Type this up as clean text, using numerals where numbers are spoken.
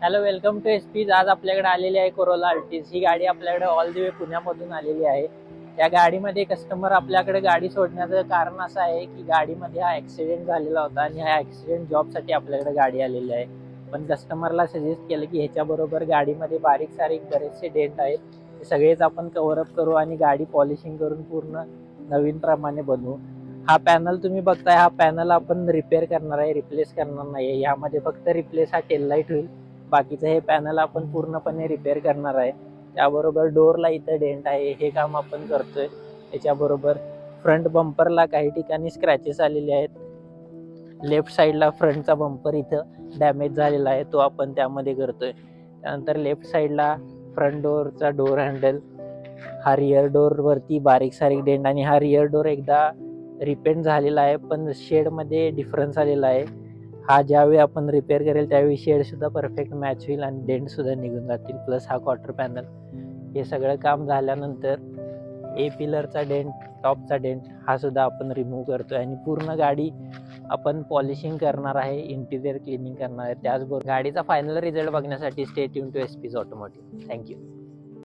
Hello, welcome to SPs. आज आपल्याकडे आलेली आहे कोरोला अल्टिस. ही गाडी आपल्याकडे ऑल द वे पुण्यामधून आलेली आहे. या गाडीमध्ये कस्टमर आपल्याकडे गाडी सोडण्याचं कारण असं आहे की गाडीमध्ये हा ॲक्सिडेंट झालेला होता आणि ह्या ॲक्सिडेंट जॉबसाठी आपल्याकडे गाडी आलेली आहे. पण कस्टमरला सजेस्ट केलं की ह्याच्याबरोबर गाडीमध्ये बारीक सारीक बरेचसे डेंट आहेत, ते सगळेच आपण कव्हरअप करू आणि गाडी पॉलिशिंग करून पूर्ण नवीन प्रमाणे बनवू. हा पॅनल तुम्ही बघताय, हा पॅनल आपण रिपेअर करणार आहे, रिप्लेस करणार नाही. यामध्ये फक्त रिप्लेस हा टेल लाईट होईल. बाकीचं हे पॅनल आपण पूर्णपणे रिपेअर करणार आहे. त्याबरोबर डोरला इथं डेंट आहे, हे काम आपण करतोय. त्याच्याबरोबर फ्रंट बंपरला काही ठिकाणी स्क्रॅचेस आलेले आहेत. लेफ्ट साईडला फ्रंटचा बंपर इथं डॅमेज झालेला आहे, तो आपण त्यामध्ये करतोय. त्यानंतर लेफ्ट साईडला फ्रंट डोअरचा डोर हँडल, हा रिअर डोर वरती बारीक सारीक डेंट आणि हा रिअर डोर एकदा रिपेंट झालेला आहे, पण शेडमध्ये डिफरन्स आलेला आहे. हा ज्यावेळी आपण रिपेअर करेल त्यावेळी शेड सुद्धा परफेक्ट मॅच होईल आणि डेंट सुद्धा निघून जातील. प्लस हा क्वार्टर पॅनल, हे सगळं काम झाल्यानंतर ए पिलरचा डेंट, टॉपचा डेंट हा सुद्धा आपण रिमूव्ह करतोय आणि पूर्ण गाडी आपण पॉलिशिंग करणार आहे, इंटिरियर क्लिनिंग करणार आहे. त्याचबरोबर गाडीचा फायनल रिझल्ट बघण्यासाठी stay tune to SP's Automotive. Thank you.